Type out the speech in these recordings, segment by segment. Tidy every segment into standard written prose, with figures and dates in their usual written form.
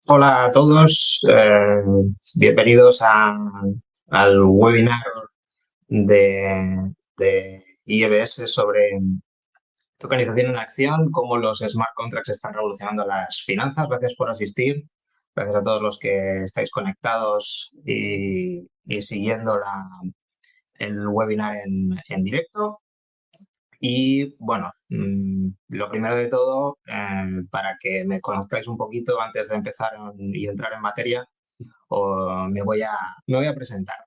Hola a todos, bienvenidos al webinar de IEBS sobre tokenización en acción, cómo los smart contracts están revolucionando las finanzas. Gracias por asistir, gracias a todos los que estáis conectados y siguiendo el webinar en directo. Y bueno, lo primero de todo, para que me conozcáis un poquito antes de empezar y entrar en materia, me voy a presentar.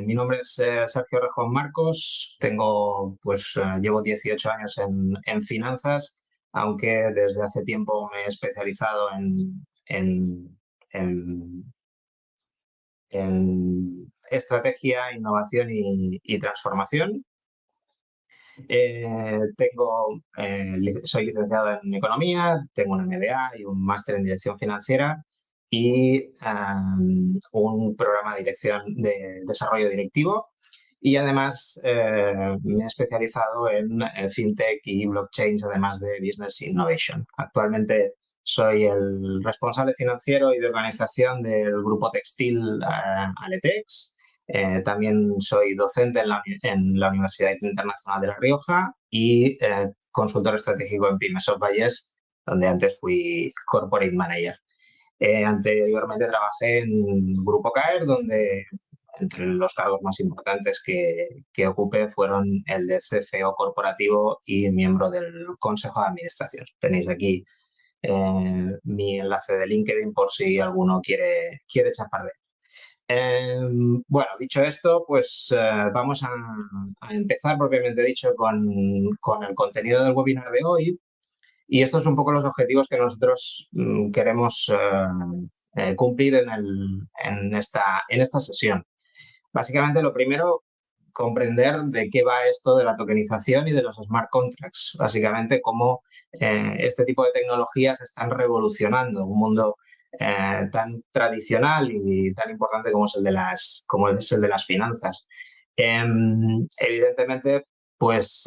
Mi nombre es Sergio Rejón Marcos, llevo 18 años en finanzas, aunque desde hace tiempo me he especializado en- en estrategia, innovación y transformación. Soy licenciado en Economía, tengo un MBA y un máster en Dirección Financiera y un programa de dirección de desarrollo directivo. Y además me he especializado en FinTech y blockchain, además de Business Innovation. Actualmente soy el responsable financiero y de organización del grupo textil Aletex. También soy docente en la Universidad Internacional de La Rioja y consultor estratégico en Pymes Valles, donde antes fui Corporate Manager. Anteriormente trabajé en Grupo CAER, donde entre los cargos más importantes que ocupé fueron el de CFO corporativo y miembro del Consejo de Administración. Tenéis aquí mi enlace de LinkedIn por si alguno quiere chapar de él. Bueno, dicho esto, pues vamos a empezar propiamente dicho con el contenido del webinar de hoy. Y estos son un poco los objetivos que nosotros queremos cumplir en esta sesión. Básicamente, lo primero, comprender de qué va esto de la tokenización y de los smart contracts. Básicamente, cómo este tipo de tecnologías están revolucionando un mundo tan tradicional y tan importante como es el de las finanzas. Evidentemente, pues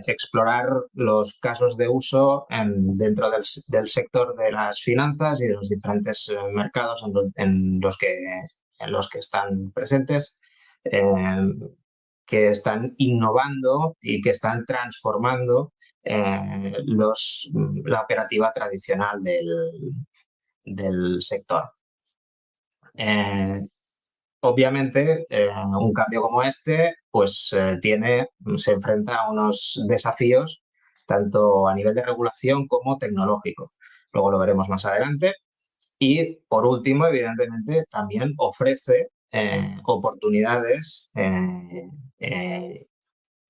explorar los casos de uso dentro del sector de las finanzas y de los diferentes mercados en los que están presentes, que están innovando y que están transformando la operativa tradicional del sector. Eh, Obviamente, un cambio como este pues se enfrenta a unos desafíos tanto a nivel de regulación como tecnológico. Luego lo veremos más adelante. Y por último, evidentemente, también ofrece oportunidades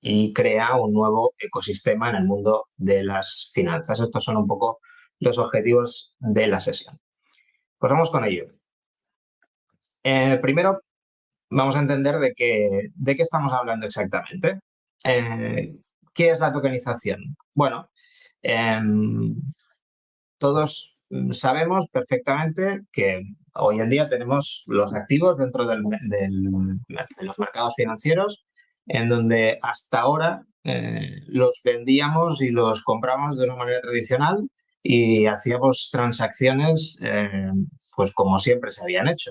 y crea un nuevo ecosistema en el mundo de las finanzas. Estos son un poco los objetivos de la sesión. Pues vamos con ello. Primero, vamos a entender de qué estamos hablando exactamente. ¿Qué es la tokenización? Bueno, todos sabemos perfectamente que hoy en día tenemos los activos dentro de los mercados financieros, en donde hasta ahora los vendíamos y los comprábamos de una manera tradicional y hacíamos transacciones pues como siempre se habían hecho.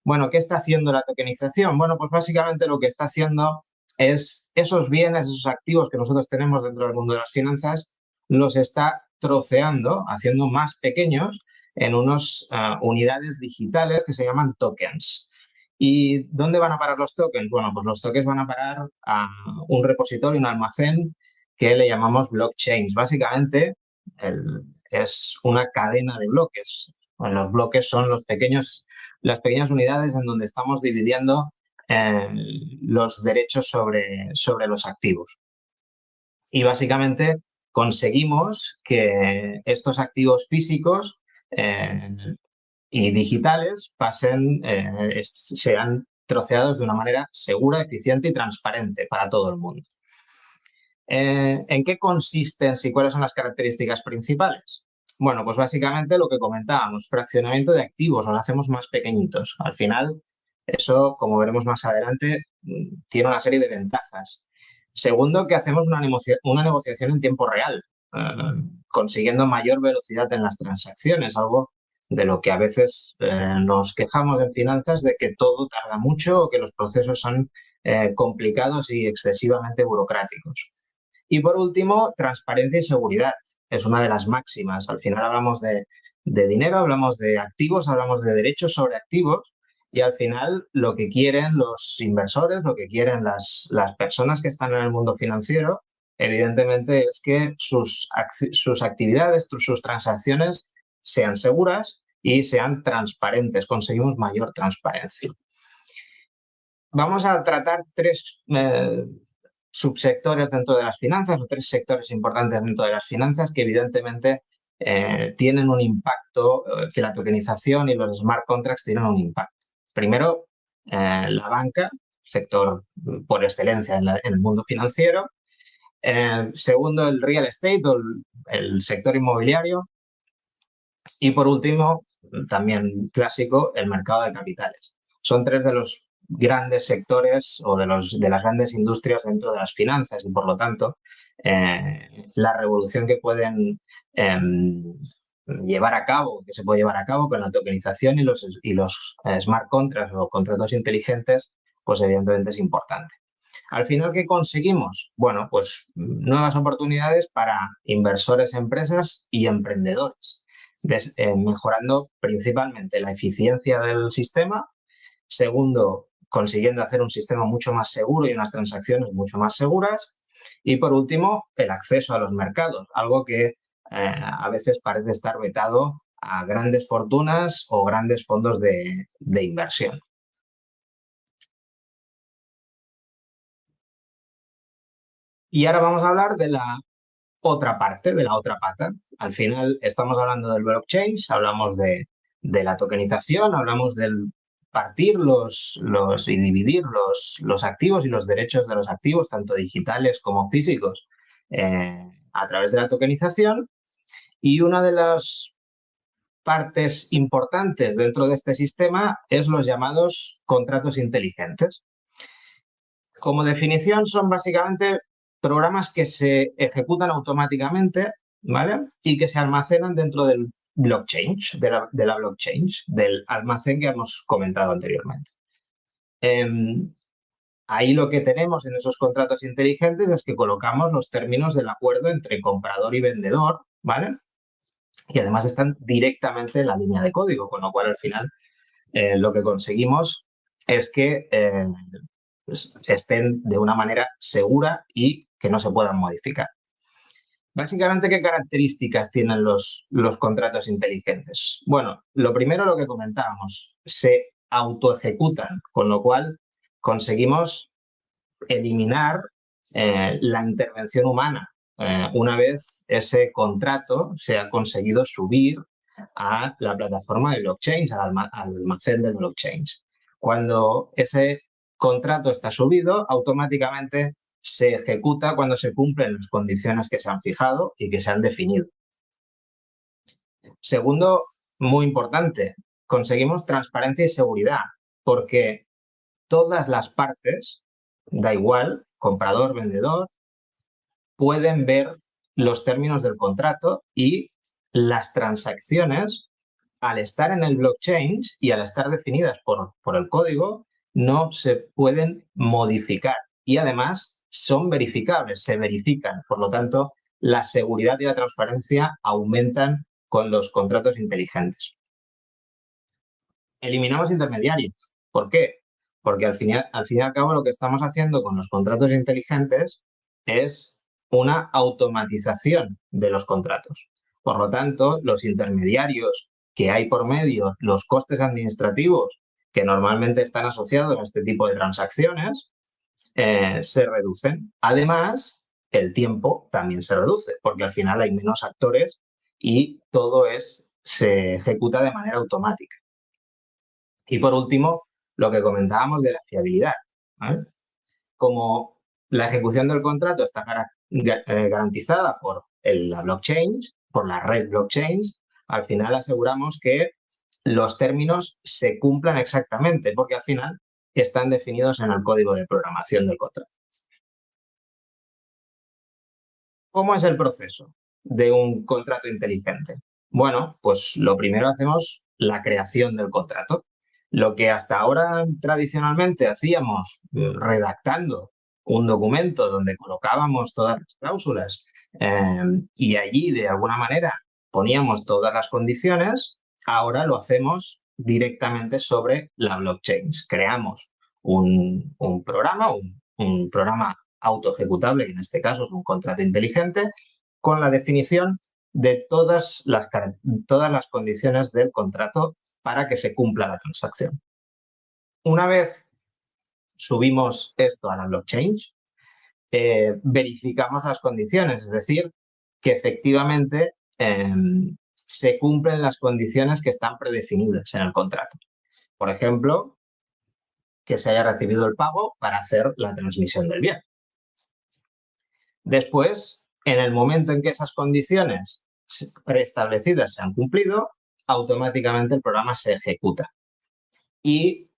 Bueno, ¿qué está haciendo la tokenización? Bueno, pues básicamente lo que está haciendo es esos bienes, esos activos que nosotros tenemos dentro del mundo de las finanzas, los está troceando, haciendo más pequeños en unas unidades digitales que se llaman tokens. ¿Y dónde van a parar los tokens? Bueno, pues los tokens van a parar a un repositorio, un almacén que le llamamos blockchains. Básicamente es una cadena de bloques. Bueno, los bloques son las pequeñas unidades en donde estamos dividiendo eh, los derechos sobre los activos. Y básicamente conseguimos que estos activos físicos y digitales sean troceados de una manera segura, eficiente y transparente para todo el mundo. ¿En qué consisten y cuáles son las características principales? Bueno, pues básicamente lo que comentábamos, fraccionamiento de activos, los hacemos más pequeñitos. Al final, eso, como veremos más adelante, tiene una serie de ventajas. Segundo, que hacemos una negociación en tiempo real, consiguiendo mayor velocidad en las transacciones, algo de lo que a veces nos quejamos en finanzas de que todo tarda mucho o que los procesos son complicados y excesivamente burocráticos. Y por último, transparencia y seguridad. Es una de las máximas. Al final hablamos de dinero, hablamos de activos, hablamos de derechos sobre activos y al final lo que quieren los inversores, lo que quieren las personas que están en el mundo financiero, evidentemente es que sus actividades, sus transacciones sean seguras y sean transparentes. Conseguimos mayor transparencia. Vamos a tratar tres subsectores dentro de las finanzas o tres sectores importantes dentro de las finanzas que evidentemente tienen un impacto, que la tokenización y los smart contracts tienen un impacto. Primero, la banca, sector por excelencia en el mundo financiero. Segundo, el real estate o el sector inmobiliario. Y por último, también clásico, el mercado de capitales. Son tres de los grandes sectores o de las grandes industrias dentro de las finanzas y, por lo tanto, la revolución que pueden llevar a cabo, que se puede llevar a cabo con la tokenización y los smart contracts o contratos inteligentes, pues evidentemente es importante. Al final, ¿qué conseguimos? Bueno, pues nuevas oportunidades para inversores, empresas y emprendedores, mejorando principalmente la eficiencia del sistema. Segundo, consiguiendo hacer un sistema mucho más seguro y unas transacciones mucho más seguras. Y por último, el acceso a los mercados, algo que a veces parece estar vetado a grandes fortunas o grandes fondos de inversión. Y ahora vamos a hablar de la otra parte, de la otra pata. Al final estamos hablando del blockchain, hablamos de la tokenización, hablamos del partir y dividir los activos y los derechos de los activos, tanto digitales como físicos, a través de la tokenización. Y una de las partes importantes dentro de este sistema es los llamados contratos inteligentes. Como definición, son básicamente programas que se ejecutan automáticamente, ¿vale? Y que se almacenan dentro del blockchain, de la blockchain, del almacén que hemos comentado anteriormente. Ahí lo que tenemos en esos contratos inteligentes es que colocamos los términos del acuerdo entre comprador y vendedor, ¿vale? Y además están directamente en la línea de código, con lo cual al final lo que conseguimos es que pues, estén de una manera segura y que no se puedan modificar. Básicamente, ¿qué características tienen los contratos inteligentes? Bueno, lo primero, lo que comentábamos, se autoejecutan, con lo cual conseguimos eliminar la intervención humana. Una vez ese contrato se ha conseguido subir a la plataforma de blockchain, al almacén de blockchain. Cuando ese contrato está subido, automáticamente se ejecuta cuando se cumplen las condiciones que se han fijado y que se han definido. Segundo, muy importante, conseguimos transparencia y seguridad, porque todas las partes, da igual, comprador, vendedor, pueden ver los términos del contrato y las transacciones, al estar en el blockchain y al estar definidas por el código, no se pueden modificar y además son verificables, se verifican. Por lo tanto, la seguridad y la transparencia aumentan con los contratos inteligentes. Eliminamos intermediarios. ¿Por qué? Porque al fin y al cabo lo que estamos haciendo con los contratos inteligentes es una automatización de los contratos. Por lo tanto, los intermediarios que hay por medio, los costes administrativos que normalmente están asociados a este tipo de transacciones, se reducen. Además, el tiempo también se reduce, porque al final hay menos actores y todo se ejecuta de manera automática. Y por último, lo que comentábamos de la fiabilidad, ¿vale? Como la ejecución del contrato está garantizada por la blockchain, por la red blockchain, al final aseguramos que los términos se cumplan exactamente, porque al final están definidos en el código de programación del contrato. ¿Cómo es el proceso de un contrato inteligente? Bueno, pues lo primero hacemos la creación del contrato. Lo que hasta ahora tradicionalmente hacíamos redactando un documento donde colocábamos todas las cláusulas y allí de alguna manera poníamos todas las condiciones, ahora lo hacemos directamente sobre la blockchain. Creamos un programa, un programa autoejecutable, que en este caso es un contrato inteligente, con la definición de todas las condiciones del contrato para que se cumpla la transacción. Una vez subimos esto a la blockchain, verificamos las condiciones, es decir, que efectivamente se cumplen las condiciones que están predefinidas en el contrato. Por ejemplo, que se haya recibido el pago para hacer la transmisión del bien. Después, en el momento en que esas condiciones preestablecidas se han cumplido, automáticamente el programa se ejecuta y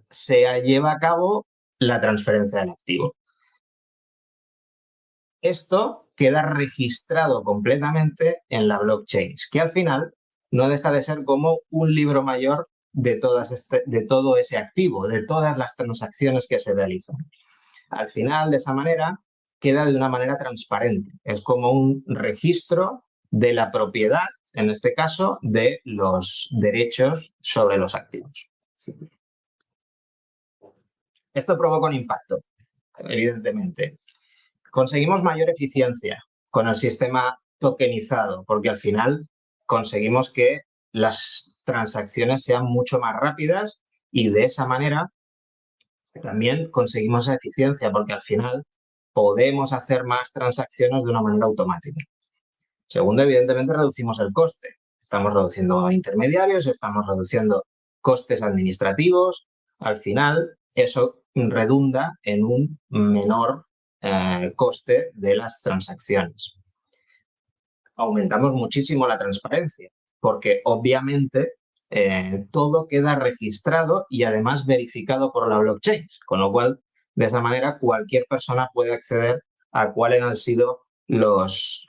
se lleva a cabo la transferencia del activo. Esto queda registrado completamente en la blockchain, que al final no deja de ser como un libro mayor de todo ese activo, de todas las transacciones que se realizan. Al final, de esa manera, queda de una manera transparente. Es como un registro de la propiedad, en este caso, de los derechos sobre los activos. Esto provoca un impacto, evidentemente. Conseguimos mayor eficiencia con el sistema tokenizado, porque al final conseguimos que las transacciones sean mucho más rápidas y de esa manera también conseguimos esa eficiencia, porque al final podemos hacer más transacciones de una manera automática. Segundo, evidentemente, reducimos el coste. Estamos reduciendo intermediarios, estamos reduciendo costes administrativos. Al final, eso redunda en un menor coste de las transacciones. Aumentamos muchísimo la transparencia, porque obviamente todo queda registrado y además verificado por la blockchain, con lo cual, de esa manera, cualquier persona puede acceder a cuáles han sido las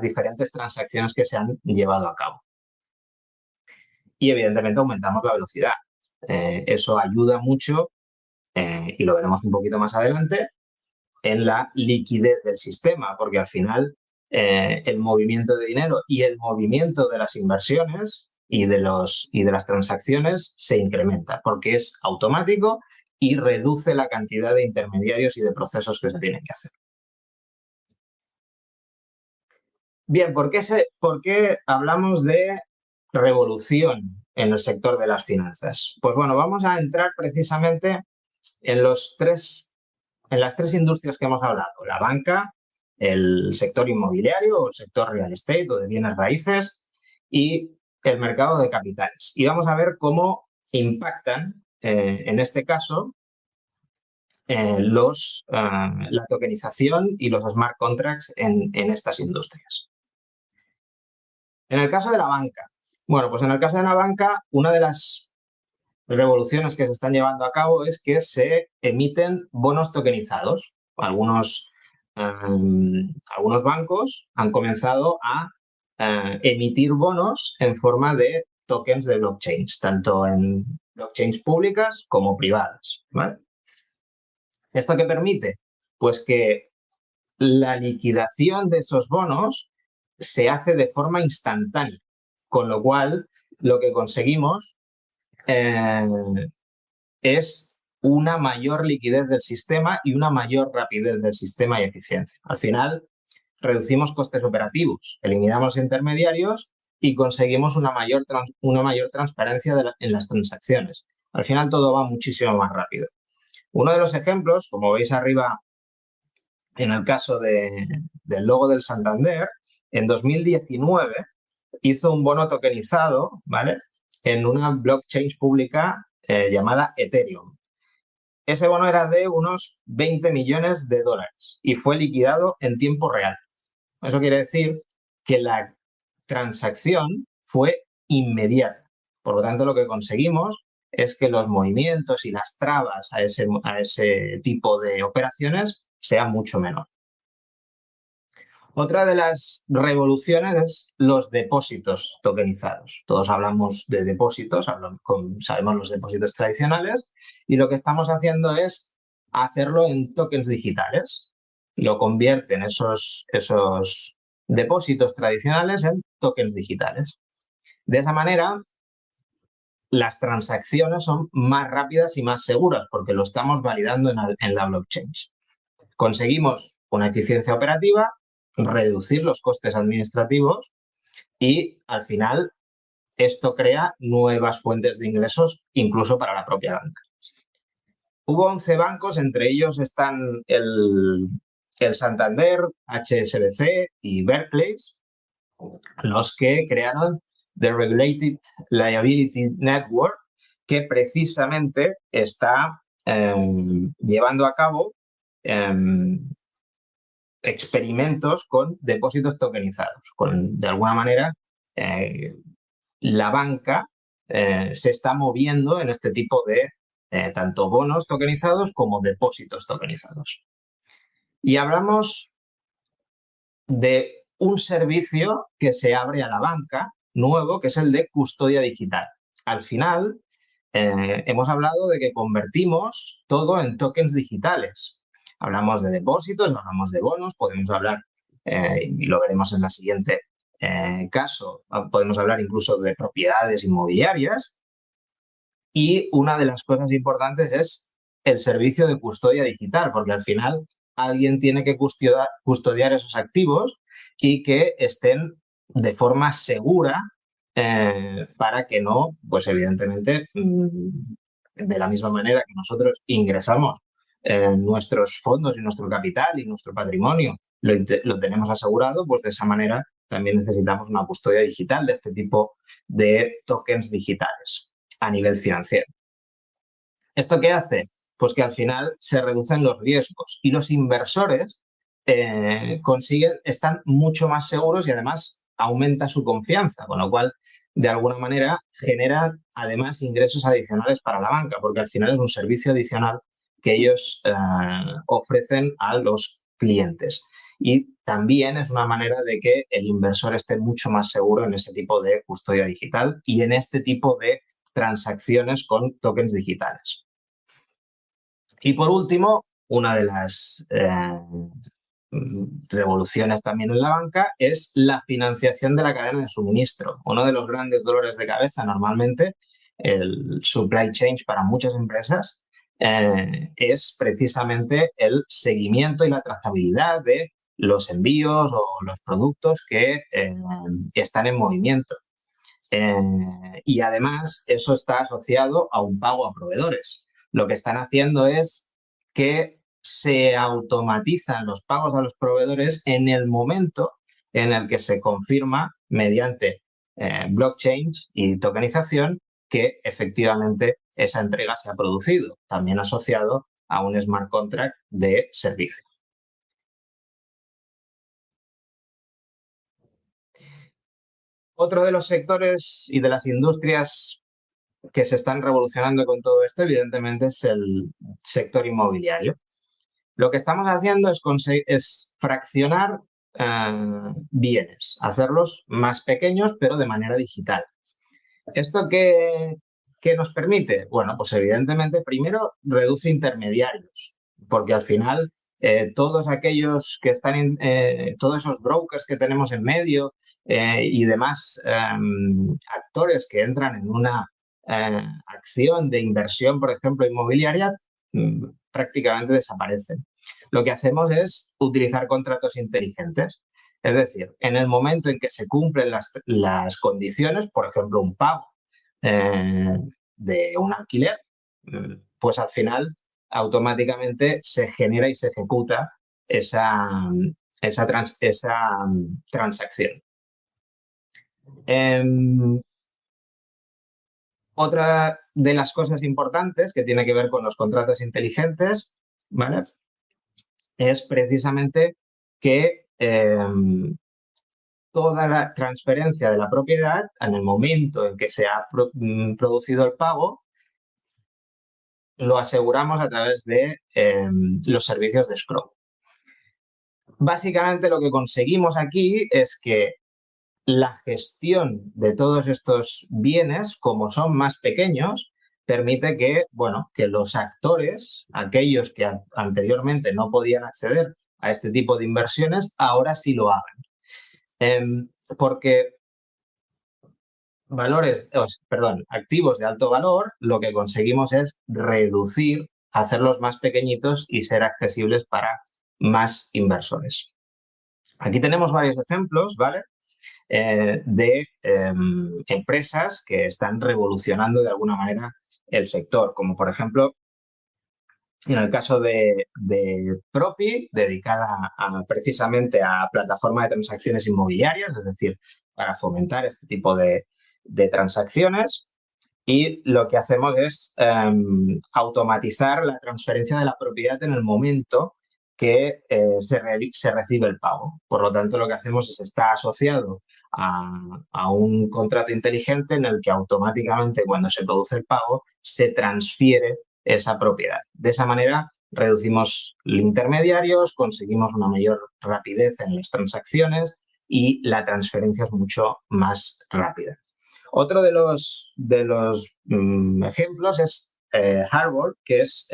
diferentes transacciones que se han llevado a cabo. Y evidentemente aumentamos la velocidad. Eso ayuda mucho, y lo veremos un poquito más adelante, en la liquidez del sistema, porque al final el movimiento de dinero y el movimiento de las inversiones y de las transacciones se incrementa, porque es automático y reduce la cantidad de intermediarios y de procesos que se tienen que hacer. Bien, ¿por qué hablamos de revolución en el sector de las finanzas? Pues bueno, vamos a entrar precisamente en las tres industrias que hemos hablado: la banca, el sector inmobiliario o el sector real estate o de bienes raíces y el mercado de capitales. Y vamos a ver cómo impactan, en este caso, la tokenización y los smart contracts en estas industrias. En el caso de la banca, bueno, pues en el caso de la banca, una de las revoluciones que se están llevando a cabo es que se emiten bonos tokenizados. Algunos bancos han comenzado a emitir bonos en forma de tokens de blockchains, tanto en blockchains públicas como privadas, ¿vale? ¿Esto qué permite? Pues que la liquidación de esos bonos se hace de forma instantánea, con lo cual lo que conseguimos es una mayor liquidez del sistema y una mayor rapidez del sistema y eficiencia. Al final, reducimos costes operativos, eliminamos intermediarios y conseguimos una mayor transparencia en las transacciones. Al final, todo va muchísimo más rápido. Uno de los ejemplos, como veis arriba en el caso del logo del Santander, en 2019 hizo un bono tokenizado, ¿vale?, en una blockchain pública llamada Ethereum. Ese bono era de unos 20 millones de dólares y fue liquidado en tiempo real. Eso quiere decir que la transacción fue inmediata. Por lo tanto, lo que conseguimos es que los movimientos y las trabas a ese tipo de operaciones sean mucho menor. Otra de las revoluciones es los depósitos tokenizados. Todos hablamos de depósitos, sabemos los depósitos tradicionales, y lo que estamos haciendo es hacerlo en tokens digitales. Lo convierten esos depósitos tradicionales en tokens digitales. De esa manera, las transacciones son más rápidas y más seguras porque lo estamos validando en la blockchain. Conseguimos una eficiencia operativa, reducir los costes administrativos y, al final, esto crea nuevas fuentes de ingresos incluso para la propia banca. Hubo 11 bancos, entre ellos están el Santander, HSBC y Barclays, los que crearon The Regulated Liability Network, que precisamente está llevando a cabo experimentos con depósitos tokenizados. De alguna manera, la banca se está moviendo en este tipo de tanto bonos tokenizados como depósitos tokenizados. Y hablamos de un servicio que se abre a la banca nuevo, que es el de custodia digital. Al final, hemos hablado de que convertimos todo en tokens digitales. Hablamos de depósitos, hablamos de bonos, podemos hablar, y lo veremos en la siguiente caso, podemos hablar incluso de propiedades inmobiliarias. Y una de las cosas importantes es el servicio de custodia digital, porque al final alguien tiene que custodiar esos activos y que estén de forma segura para que no, pues evidentemente, de la misma manera que nosotros ingresamos nuestros fondos y nuestro capital y nuestro patrimonio lo tenemos asegurado, pues de esa manera también necesitamos una custodia digital de este tipo de tokens digitales a nivel financiero. ¿Esto qué hace? Pues que al final se reducen los riesgos y los inversores están mucho más seguros y además aumenta su confianza, con lo cual de alguna manera genera además ingresos adicionales para la banca, porque al final es un servicio adicional que ellos ofrecen a los clientes. Y también es una manera de que el inversor esté mucho más seguro en ese tipo de custodia digital y en este tipo de transacciones con tokens digitales. Y por último, una de las revoluciones también en la banca es la financiación de la cadena de suministro. Uno de los grandes dolores de cabeza normalmente, el supply chain para muchas empresas, es precisamente el seguimiento y la trazabilidad de los envíos o los productos que están en movimiento. Y además eso está asociado a un pago a proveedores. Lo que están haciendo es que se automatizan los pagos a los proveedores en el momento en el que se confirma mediante blockchain y tokenización que efectivamente esa entrega se ha producido, también asociado a un smart contract de servicio. Otro de los sectores y de las industrias que se están revolucionando con todo esto, evidentemente, es el sector inmobiliario. Lo que estamos haciendo es fraccionar bienes, hacerlos más pequeños, pero de manera digital. ¿Esto qué nos permite? Bueno, pues evidentemente, primero, reduce intermediarios, porque al final todos aquellos que están todos esos brokers que tenemos en medio y demás actores que entran en una acción de inversión, por ejemplo, inmobiliaria, prácticamente desaparecen. Lo que hacemos es utilizar contratos inteligentes. Es decir, en el momento en que se cumplen las condiciones, por ejemplo, un pago de un alquiler, pues al final automáticamente se genera y se ejecuta esa transacción. Otra de las cosas importantes que tiene que ver con los contratos inteligentes, ¿vale?, es precisamente que toda la transferencia de la propiedad, en el momento en que se ha producido el pago, lo aseguramos a través de los servicios de escrow. Básicamente lo que conseguimos aquí es que la gestión de todos estos bienes, como son más pequeños, permite que, bueno, que los actores, aquellos que anteriormente no podían acceder a este tipo de inversiones, ahora sí lo hagan. Porque activos de alto valor, lo que conseguimos es reducir, hacerlos más pequeñitos y ser accesibles para más inversores. Aquí tenemos varios ejemplos, ¿vale? De empresas que están revolucionando de alguna manera el sector, como por ejemplo en el caso de Propi, dedicada precisamente a plataforma de transacciones inmobiliarias, es decir, para fomentar este tipo de transacciones. Y lo que hacemos es automatizar la transferencia de la propiedad en el momento que se recibe el pago. Por lo tanto, lo que hacemos es está asociado a un contrato inteligente en el que automáticamente cuando se produce el pago se transfiere esa propiedad. De esa manera reducimos los intermediarios, conseguimos una mayor rapidez en las transacciones y la transferencia es mucho más rápida. Otro de los ejemplos es Harbor, que es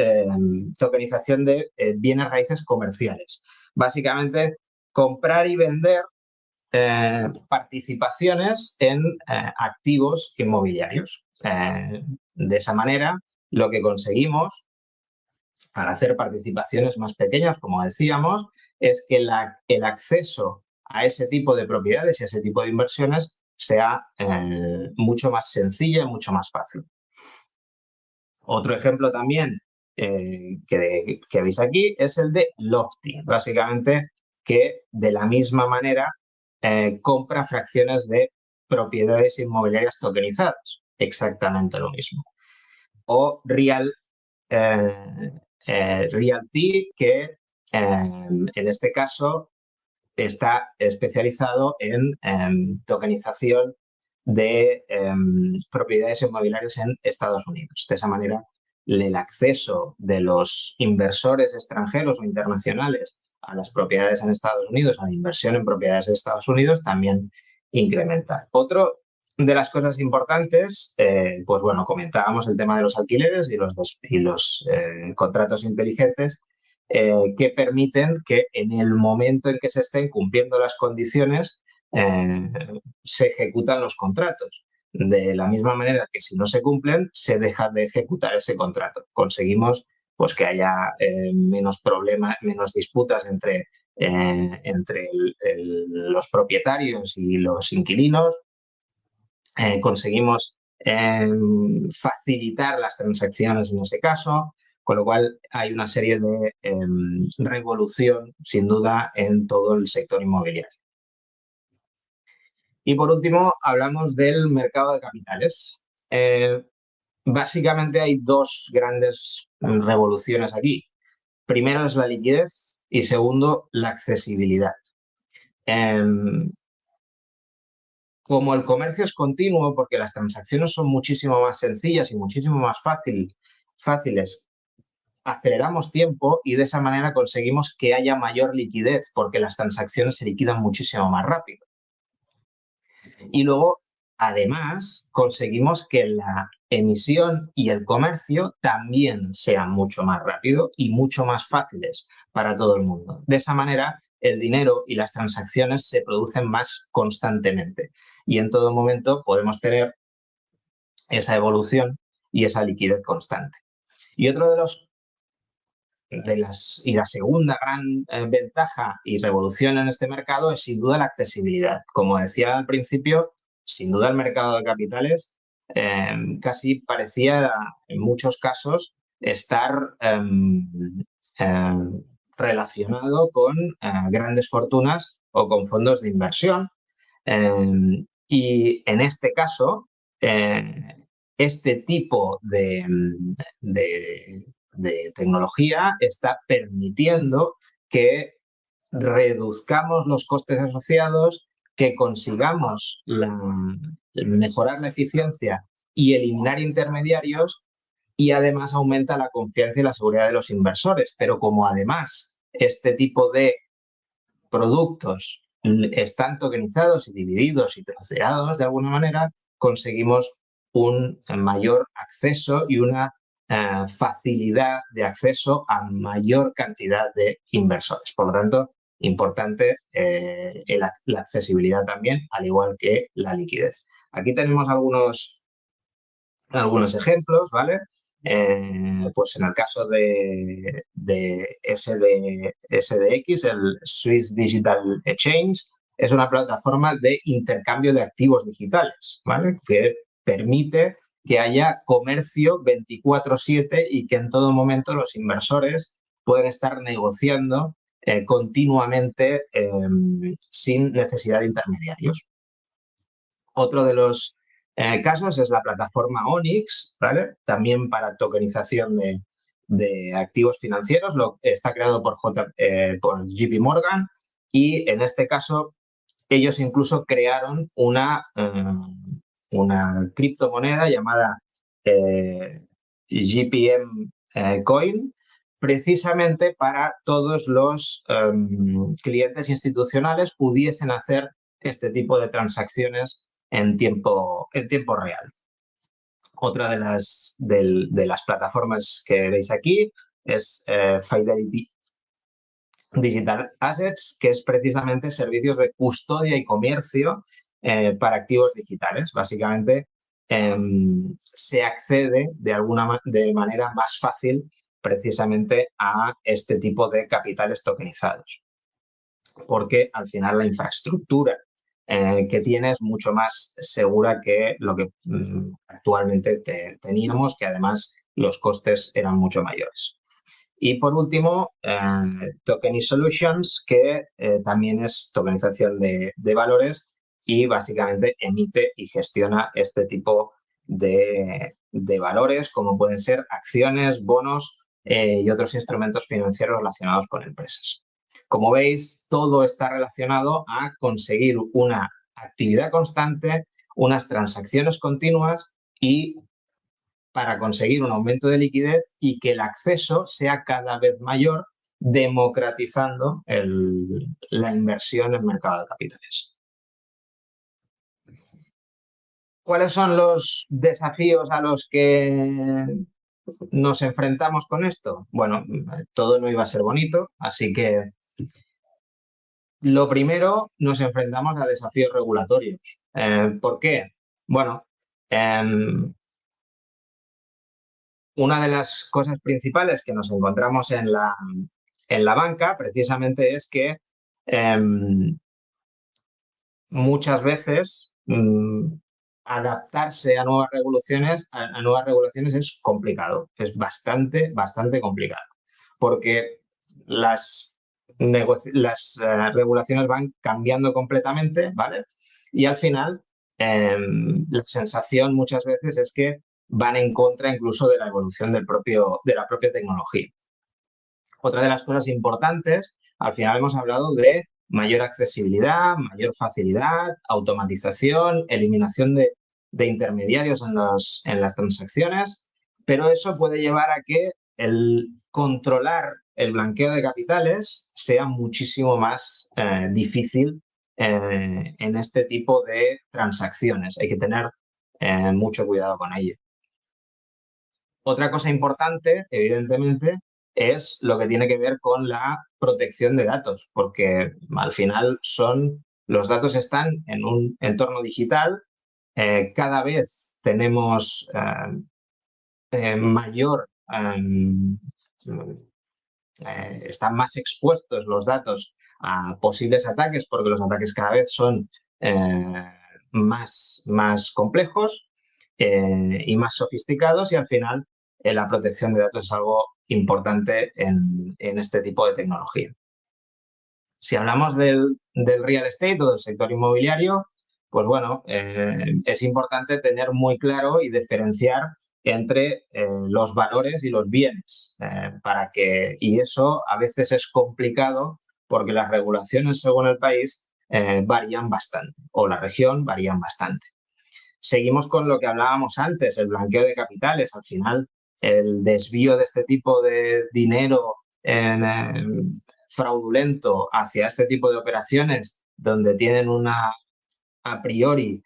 tokenización de bienes raíces comerciales. Básicamente, comprar y vender participaciones en activos inmobiliarios. De esa manera, lo que conseguimos al hacer participaciones más pequeñas, como decíamos, es que el acceso a ese tipo de propiedades y a ese tipo de inversiones sea mucho más sencilla y mucho más fácil. Otro ejemplo también que veis aquí es el de Lofty, básicamente que de la misma manera compra fracciones de propiedades inmobiliarias tokenizadas, exactamente lo mismo. O Realty, que en este caso está especializado en tokenización de propiedades inmobiliarias en Estados Unidos. De esa manera, el acceso de los inversores extranjeros o internacionales a las propiedades en Estados Unidos, a la inversión en propiedades en Estados Unidos, también incrementa. Otro de las cosas importantes, pues bueno, comentábamos el tema de los alquileres y los contratos inteligentes que permiten que en el momento en que se estén cumpliendo las condiciones se ejecutan los contratos. De la misma manera que si no se cumplen, se deja de ejecutar ese contrato. Conseguimos pues, que haya menos problemas, menos disputas entre los propietarios y los inquilinos. Conseguimos facilitar las transacciones en ese caso, con lo cual hay una serie de revolución, sin duda, en todo el sector inmobiliario. Y por último, hablamos del mercado de capitales. Básicamente hay dos grandes revoluciones aquí. Primero es la liquidez y segundo, la accesibilidad. Como el comercio es continuo, porque las transacciones son muchísimo más sencillas y muchísimo más fáciles, aceleramos tiempo y de esa manera conseguimos que haya mayor liquidez, porque las transacciones se liquidan muchísimo más rápido. Y luego, además, conseguimos que la emisión y el comercio también sean mucho más rápido y mucho más fáciles para todo el mundo. De esa manera, el dinero y las transacciones se producen más constantemente y en todo momento podemos tener esa evolución y esa liquidez constante. Y otro de la segunda gran ventaja y revolución en este mercado es sin duda la accesibilidad. Como decía al principio, sin duda el mercado de capitales casi parecía en muchos casos estar relacionado con grandes fortunas o con fondos de inversión. Y en este caso, este tipo de tecnología está permitiendo que reduzcamos los costes asociados, que consigamos mejorar la eficiencia y eliminar intermediarios y además aumenta la confianza y la seguridad de los inversores. Pero como además este tipo de productos están tokenizados y divididos y troceados de alguna manera, conseguimos un mayor acceso y una facilidad de acceso a mayor cantidad de inversores. Por lo tanto, importante la accesibilidad también, al igual que la liquidez. Aquí tenemos algunos ejemplos, ¿vale? Pues en el caso de SDX, el Swiss Digital Exchange, es una plataforma de intercambio de activos digitales, ¿vale? Que permite que haya comercio 24/7 y que en todo momento los inversores pueden estar negociando continuamente sin necesidad de intermediarios. Otro de los casos es la plataforma Onyx, ¿vale? También para tokenización de activos financieros. Está creado por JP Morgan y en este caso ellos incluso crearon una criptomoneda llamada GPM Coin, precisamente para todos los clientes institucionales pudiesen hacer este tipo de transacciones en tiempo real. Otra de las plataformas que veis aquí es Fidelity Digital Assets, que es precisamente servicios de custodia y comercio para activos digitales. Básicamente se accede de manera más fácil precisamente a este tipo de capitales tokenizados, porque al final la infraestructura que tiene es mucho más segura que lo que actualmente teníamos, que además los costes eran mucho mayores. Y por último, Tokeny Solutions, que también es tokenización de valores y básicamente emite y gestiona este tipo de valores, como pueden ser acciones, bonos y otros instrumentos financieros relacionados con empresas. Como veis, todo está relacionado a conseguir una actividad constante, unas transacciones continuas y para conseguir un aumento de liquidez y que el acceso sea cada vez mayor, democratizando la inversión en el mercado de capitales. ¿Cuáles son los desafíos a los que nos enfrentamos con esto? Bueno, todo no iba a ser bonito, así que lo primero, nos enfrentamos a desafíos regulatorios. ¿Por qué? Bueno, una de las cosas principales que nos encontramos en la banca precisamente es que muchas veces adaptarse a nuevas regulaciones es complicado, es bastante complicado, porque las regulaciones van cambiando completamente, ¿vale? Y al final la sensación muchas veces es que van en contra incluso de la evolución de la propia tecnología. Otra de las cosas importantes, al final hemos hablado de mayor accesibilidad, mayor facilidad, automatización, eliminación de intermediarios en las transacciones, pero eso puede llevar a que el controlar el blanqueo de capitales sea muchísimo más difícil en este tipo de transacciones. Hay que tener mucho cuidado con ello. Otra cosa importante, evidentemente, es lo que tiene que ver con la protección de datos, porque al final los datos están en un entorno digital, cada vez tenemos están más expuestos los datos a posibles ataques, porque los ataques cada vez son más complejos y más sofisticados, y al final la protección de datos es algo importante en este tipo de tecnología. Si hablamos del real estate o del sector inmobiliario, pues bueno, es importante tener muy claro y diferenciar entre los valores y los bienes, y eso a veces es complicado porque las regulaciones según el país varían bastante, o la región varían bastante. Seguimos con lo que hablábamos antes, el blanqueo de capitales. Al final, el desvío de este tipo de dinero fraudulento hacia este tipo de operaciones, donde tienen una a priori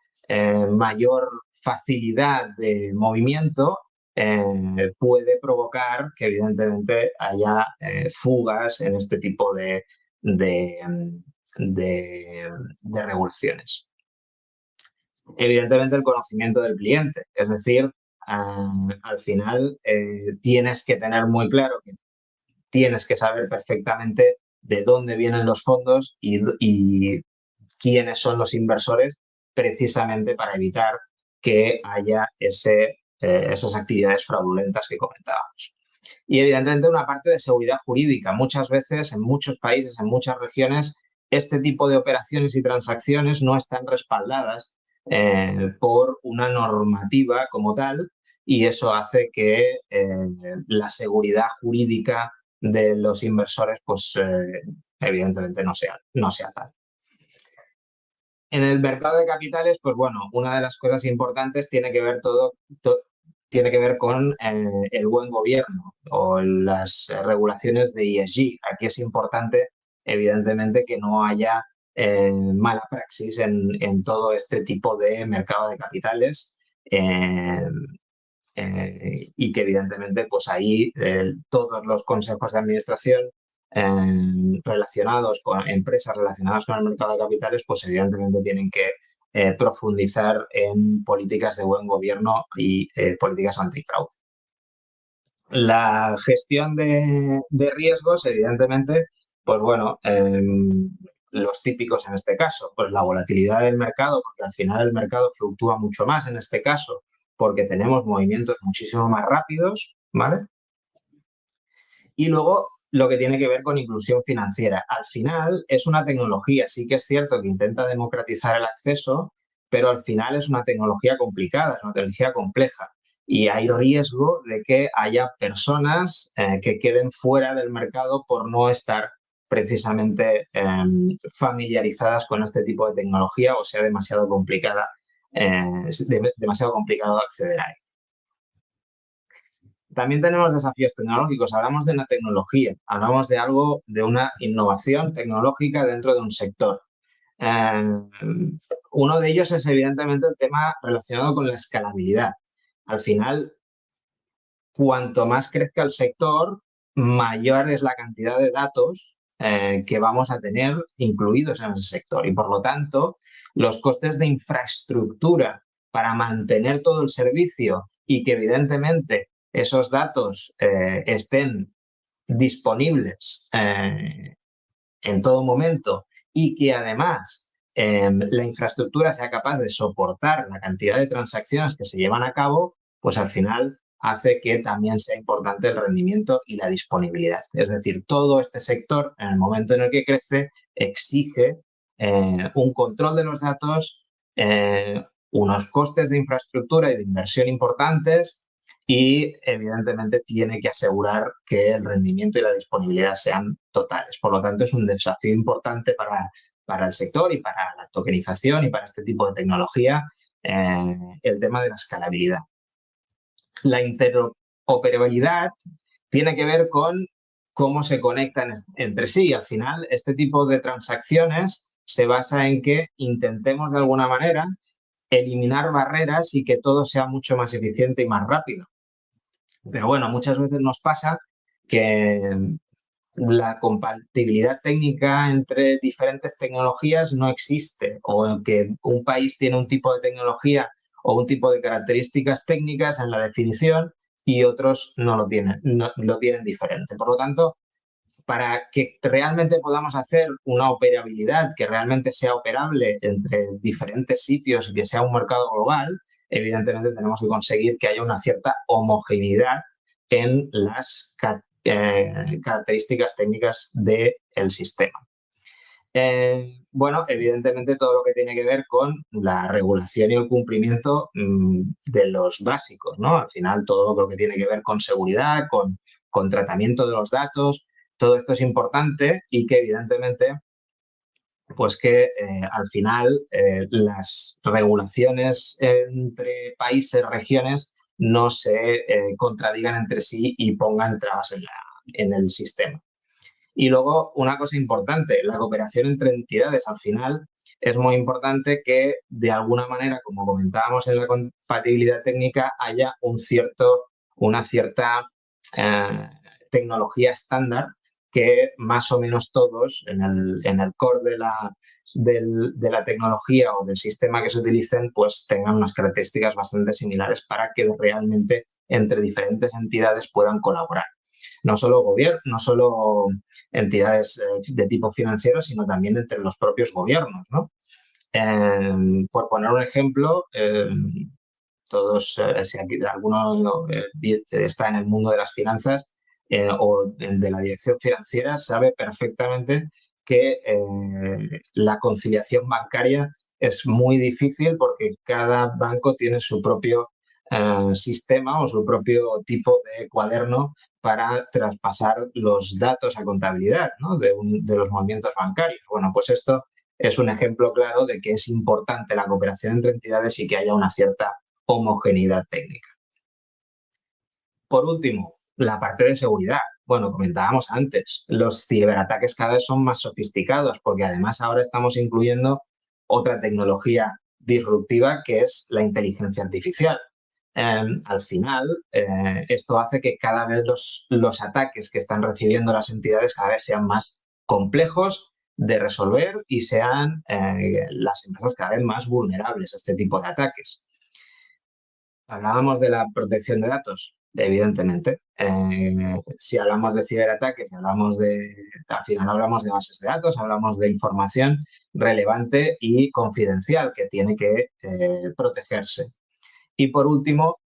mayor facilidad de movimiento, puede provocar que evidentemente haya fugas en este tipo de, de regulaciones. Evidentemente el conocimiento del cliente, es decir, al final tienes que tener muy claro que tienes que saber perfectamente de dónde vienen los fondos y quiénes son los inversores, precisamente para evitar que haya esas actividades fraudulentas que comentábamos. Y evidentemente una parte de seguridad jurídica. Muchas veces, en muchos países, en muchas regiones, este tipo de operaciones y transacciones no están respaldadas por una normativa como tal, y eso hace que la seguridad jurídica de los inversores, pues evidentemente no sea tal. En el mercado de capitales, pues bueno, una de las cosas importantes tiene que ver tiene que ver con el buen gobierno o las regulaciones de ESG. Aquí es importante, evidentemente, que no haya mala praxis en todo este tipo de mercado de capitales. Y que evidentemente pues ahí todos los consejos de administración relacionados con empresas relacionadas con el mercado de capitales, pues evidentemente tienen que profundizar en políticas de buen gobierno y políticas antifraude. La gestión de riesgos, evidentemente, pues bueno, los típicos en este caso, pues la volatilidad del mercado, porque al final el mercado fluctúa mucho más en este caso, porque tenemos movimientos muchísimo más rápidos, ¿vale? Y luego lo que tiene que ver con inclusión financiera. Al final es una tecnología, sí que es cierto que intenta democratizar el acceso, pero al final es una tecnología complicada, es una tecnología compleja. Y hay riesgo de que haya personas que queden fuera del mercado por no estar precisamente familiarizadas con este tipo de tecnología o sea demasiado complicada, demasiado complicado acceder a ella. También tenemos desafíos tecnológicos. Hablamos de una tecnología, hablamos de algo, de una innovación tecnológica dentro de un sector. Uno de ellos es evidentemente el tema relacionado con la escalabilidad. Al final, cuanto más crezca el sector, mayor es la cantidad de datos que vamos a tener incluidos en ese sector. Y por lo tanto, los costes de infraestructura para mantener todo el servicio y que evidentemente esos datos estén disponibles en todo momento y que además la infraestructura sea capaz de soportar la cantidad de transacciones que se llevan a cabo, pues al final hace que también sea importante el rendimiento y la disponibilidad. Es decir, todo este sector, en el momento en el que crece, exige un control de los datos, unos costes de infraestructura y de inversión importantes y, evidentemente, tiene que asegurar que el rendimiento y la disponibilidad sean totales. Por lo tanto, es un desafío importante para el sector y para la tokenización y para este tipo de tecnología, el tema de la escalabilidad. La interoperabilidad tiene que ver con cómo se conectan entre sí. Al final, este tipo de transacciones se basa en que intentemos de alguna manera eliminar barreras y que todo sea mucho más eficiente y más rápido. Pero bueno, muchas veces nos pasa que la compatibilidad técnica entre diferentes tecnologías no existe, o que un país tiene un tipo de tecnología o un tipo de características técnicas en la definición y otros no lo tienen, lo tienen diferente. Por lo tanto, para que realmente podamos hacer una operabilidad que realmente sea operable entre diferentes sitios y que sea un mercado global, evidentemente tenemos que conseguir que haya una cierta homogeneidad en las características técnicas del sistema. Bueno, evidentemente todo lo que tiene que ver con la regulación y el cumplimiento de los básicos, ¿no? Al final todo lo que tiene que ver con seguridad, con tratamiento de los datos, todo esto es importante y que evidentemente pues que al final las regulaciones entre países, regiones, no se contradigan entre sí y pongan trabas en el sistema. Y luego, una cosa importante, la cooperación entre entidades. Al final, es muy importante que, de alguna manera, como comentábamos en la compatibilidad técnica, haya una cierta tecnología estándar que más o menos todos en el core de la tecnología o del sistema que se utilicen, pues tengan unas características bastante similares para que realmente entre diferentes entidades puedan colaborar. No solo no solo entidades de tipo financiero, sino también entre los propios gobiernos, ¿no? Por poner un ejemplo, todos, si aquí alguno está en el mundo de las finanzas o de la dirección financiera, sabe perfectamente que la conciliación bancaria es muy difícil porque cada banco tiene su propio sistema o su propio tipo de cuaderno para traspasar los datos a contabilidad, ¿no? de los movimientos bancarios. Bueno, pues esto es un ejemplo claro de que es importante la cooperación entre entidades y que haya una cierta homogeneidad técnica. Por último, la parte de seguridad. Bueno, comentábamos antes, los ciberataques cada vez son más sofisticados porque además ahora estamos incluyendo otra tecnología disruptiva que es la inteligencia artificial. Al final, esto hace que cada vez los ataques que están recibiendo las entidades cada vez sean más complejos de resolver y sean las empresas cada vez más vulnerables a este tipo de ataques. Hablábamos de la protección de datos, evidentemente. Si hablamos de ciberataques, al final hablamos de bases de datos, hablamos de información relevante y confidencial que tiene que protegerse. Y por último,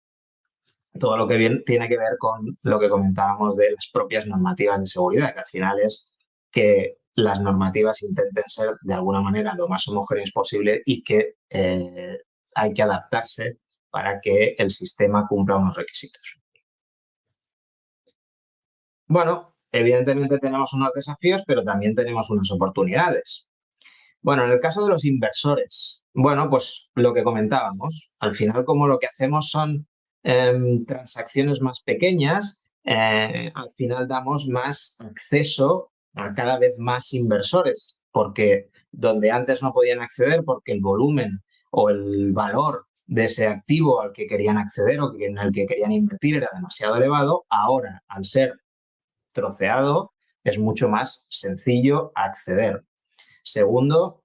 todo lo que tiene que ver con lo que comentábamos de las propias normativas de seguridad, que al final es que las normativas intenten ser de alguna manera lo más homogéneas posible y que hay que adaptarse para que el sistema cumpla unos requisitos. Bueno, evidentemente tenemos unos desafíos, pero también tenemos unas oportunidades. Bueno, en el caso de los inversores, bueno, pues lo que comentábamos, al final como lo que hacemos son transacciones más pequeñas, al final damos más acceso a cada vez más inversores, porque donde antes no podían acceder porque el volumen o el valor de ese activo al que querían acceder o en el que querían invertir era demasiado elevado, ahora al ser troceado es mucho más sencillo acceder. Segundo,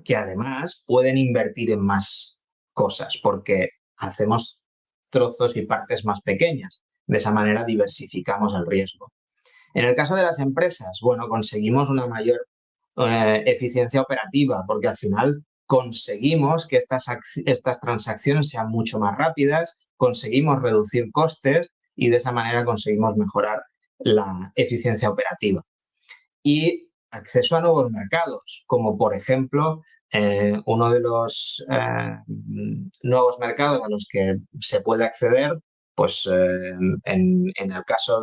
que además pueden invertir en más cosas porque hacemos trozos y partes más pequeñas. De esa manera diversificamos el riesgo. En el caso de las empresas, bueno, conseguimos una mayor eficiencia operativa porque al final conseguimos que estas transacciones sean mucho más rápidas, conseguimos reducir costes y de esa manera conseguimos mejorar la eficiencia operativa. Y acceso a nuevos mercados, como por ejemplo uno de los nuevos mercados a los que se puede acceder, pues en el caso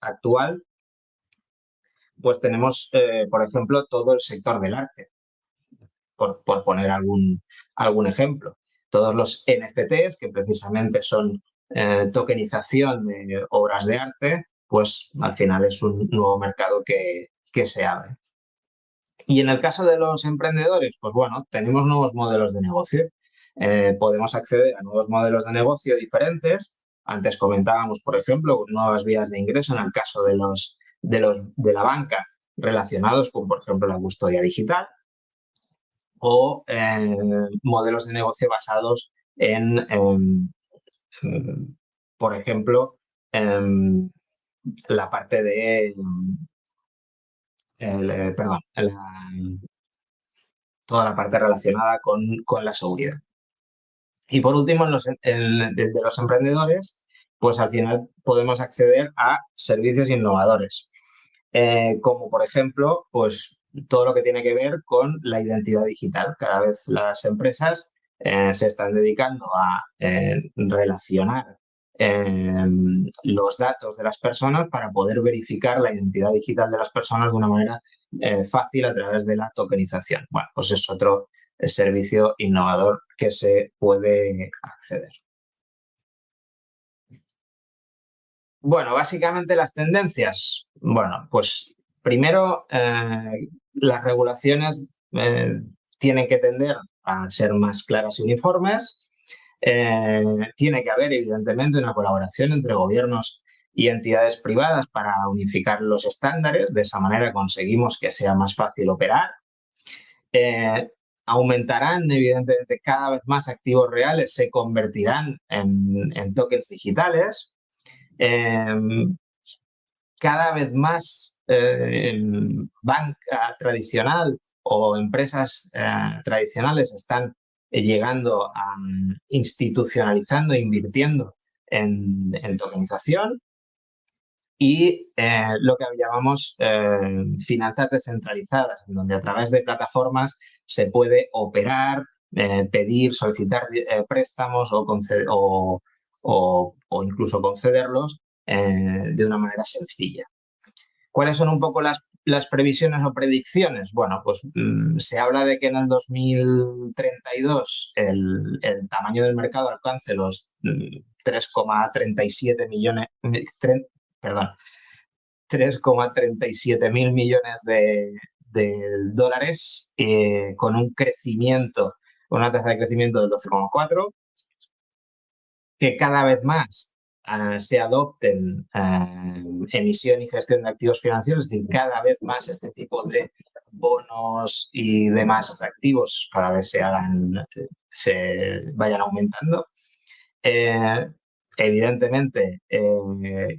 actual, pues tenemos, por ejemplo, todo el sector del arte, por poner algún ejemplo. Todos los NFTs, que precisamente son tokenización de obras de arte, pues al final es un nuevo mercado que se abre. Y en el caso de los emprendedores, pues bueno, tenemos nuevos modelos de negocio. Podemos acceder a nuevos modelos de negocio diferentes. Antes comentábamos, por ejemplo, nuevas vías de ingreso en el caso de la banca relacionados con, por ejemplo, la custodia digital o modelos de negocio basados por ejemplo, la parte de, perdón, toda la parte relacionada con la seguridad. Y por último, desde los emprendedores, pues al final podemos acceder a servicios innovadores, como por ejemplo, pues todo lo que tiene que ver con la identidad digital. Cada vez las empresas se están dedicando a relacionar los datos de las personas para poder verificar la identidad digital de las personas de una manera fácil a través de la tokenización. Bueno, pues es otro servicio innovador que se puede acceder. Bueno, básicamente las tendencias. Bueno, pues primero las regulaciones tienen que tender a ser más claras y uniformes. Tiene que haber, evidentemente, una colaboración entre gobiernos y entidades privadas para unificar los estándares. De esa manera conseguimos que sea más fácil operar. Aumentarán, evidentemente, cada vez más activos reales, se convertirán en tokens digitales. Cada vez más banca tradicional o empresas tradicionales están llegando a institucionalizando, invirtiendo en tokenización y lo que llamamos finanzas descentralizadas, en donde a través de plataformas se puede operar, pedir, solicitar préstamos o incluso concederlos de una manera sencilla. ¿Cuáles son un poco las previsiones o predicciones? Bueno, pues se habla de que en el 2032 el tamaño del mercado alcance los 3,37 millones, perdón, 3,37 mil millones de dólares con un crecimiento, una tasa de crecimiento del 12,4, que cada vez más se adopten emisión y gestión de activos financieros, es decir, cada vez más este tipo de bonos y demás activos cada vez se vayan aumentando. Evidentemente,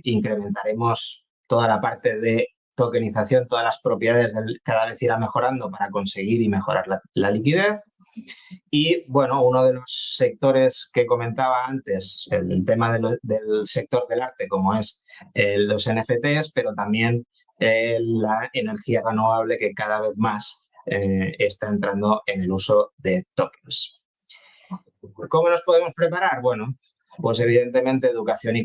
incrementaremos toda la parte de tokenización, todas las propiedades cada vez irá mejorando para conseguir y mejorar la liquidez. Y bueno, uno de los sectores que comentaba antes, el tema del sector del arte, como es los NFTs, pero también la energía renovable que cada vez más está entrando en el uso de tokens. ¿Cómo nos podemos preparar? Bueno, pues evidentemente educación y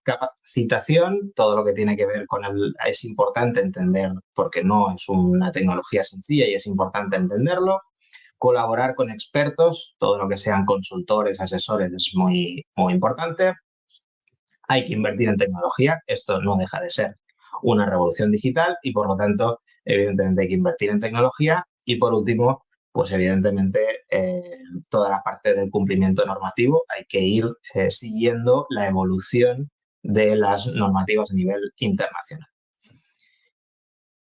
capacitación, todo lo que tiene que ver con es importante entender, porque no es una tecnología sencilla y es importante entenderlo. Colaborar con expertos, todo lo que sean consultores, asesores, es muy, muy importante. Hay que invertir en tecnología, esto no deja de ser una revolución digital y por lo tanto, evidentemente hay que invertir en tecnología y por último, pues evidentemente toda la parte del cumplimiento normativo, hay que ir siguiendo la evolución de las normativas a nivel internacional.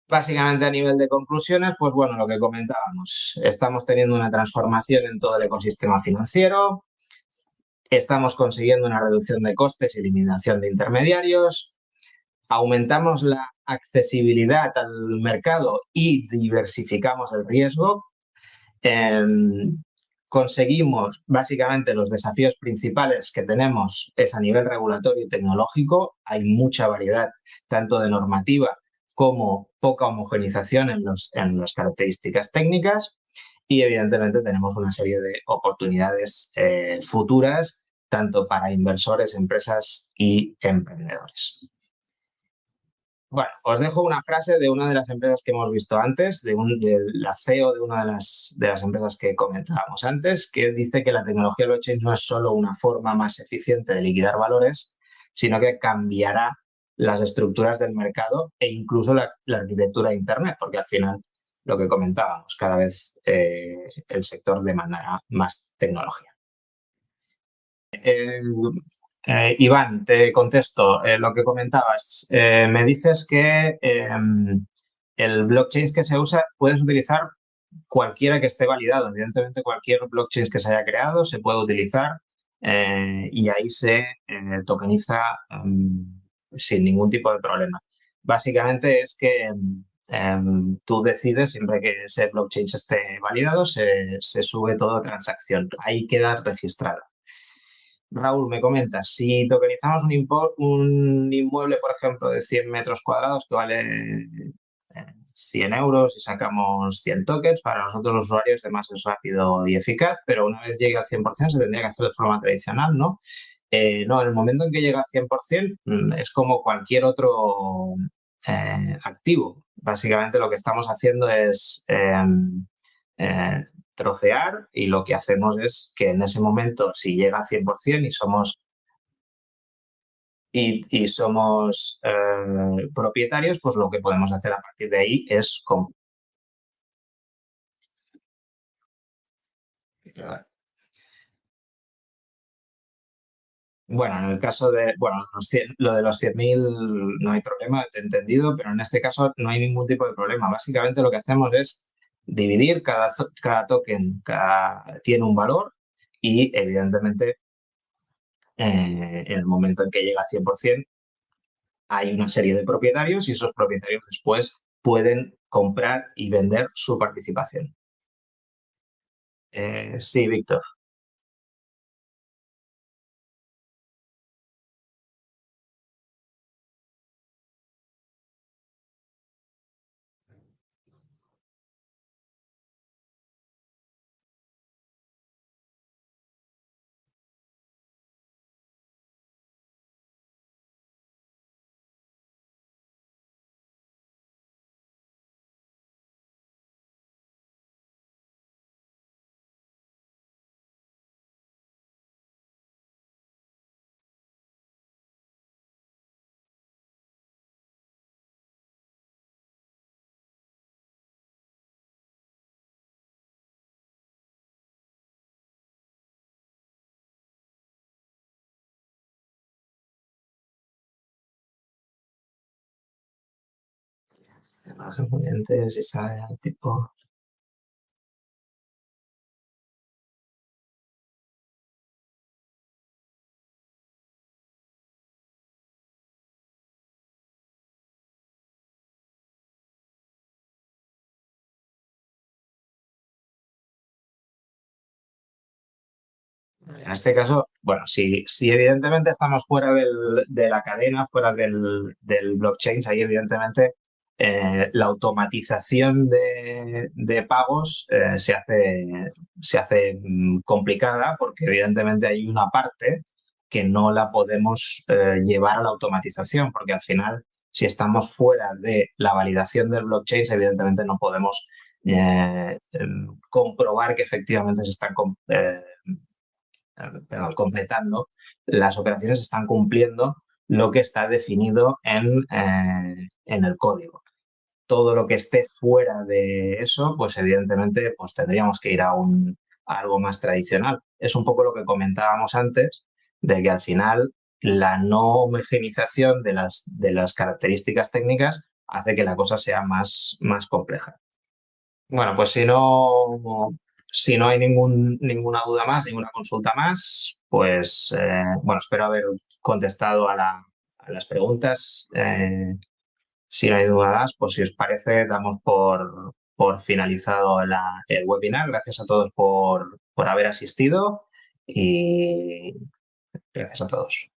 Básicamente a nivel de conclusiones, pues bueno, lo que comentábamos, estamos teniendo una transformación en todo el ecosistema financiero, estamos consiguiendo una reducción de costes y eliminación de intermediarios, aumentamos la accesibilidad al mercado y diversificamos el riesgo, conseguimos básicamente los desafíos principales que tenemos es a nivel regulatorio y tecnológico, hay mucha variedad tanto de normativa como poca homogenización en las características técnicas y evidentemente tenemos una serie de oportunidades futuras tanto para inversores, empresas y emprendedores. Bueno, os dejo una frase de una de las empresas que hemos visto antes, de la CEO de una de las empresas que comentábamos antes, que dice que la tecnología blockchain no es solo una forma más eficiente de liquidar valores, sino que cambiará las estructuras del mercado e incluso la arquitectura de Internet, porque al final, lo que comentábamos, cada vez el sector demandará más tecnología. Iván, te contesto lo que comentabas. Me dices que el blockchain que se usa puedes utilizar cualquiera que esté validado. Evidentemente, cualquier blockchain que se haya creado se puede utilizar y ahí se tokeniza sin ningún tipo de problema. Básicamente es que tú decides, siempre que ese blockchain esté validado, se sube toda transacción. Ahí queda registrada. Raúl, me comentas, si tokenizamos un inmueble, por ejemplo, de 100 metros cuadrados que vale 100 euros y sacamos 100 tokens, para nosotros los usuarios además es rápido y eficaz, pero una vez llegue al 100% se tendría que hacer de forma tradicional, ¿no? No, en el momento en que llega al 100% es como cualquier otro activo. Básicamente lo que estamos haciendo es trocear y lo que hacemos es que en ese momento, si llega a 100% y somos y somos propietarios, pues lo que podemos hacer a partir de ahí es comprar. Bueno, en el caso de, bueno, lo de los 100.000 no hay problema, te he entendido, pero en este caso no hay ningún tipo de problema. Básicamente lo que hacemos es dividir cada token, tiene un valor y evidentemente en el momento en que llega a 100% hay una serie de propietarios y esos propietarios después pueden comprar y vender su participación. Sí, Víctor. Margen pudiente, si sale el tipo. En este caso, bueno, si evidentemente estamos fuera de la cadena, fuera del blockchain, ahí evidentemente la automatización de pagos se hace complicada porque evidentemente hay una parte que no la podemos llevar a la automatización porque al final, si estamos fuera de la validación del blockchain, evidentemente no podemos comprobar que efectivamente se están perdón, completando, las operaciones están cumpliendo lo que está definido en el código. Todo lo que esté fuera de eso, pues evidentemente pues tendríamos que ir a algo más tradicional. Es un poco lo que comentábamos antes, de que al final la no homogeneización de las características técnicas hace que la cosa sea más compleja. Bueno, pues si no hay ninguna duda más, ninguna consulta más, pues bueno, espero haber contestado a las preguntas. Si no hay duda más, pues si os parece, damos por finalizado el webinar. Gracias a todos por haber asistido y gracias a todos.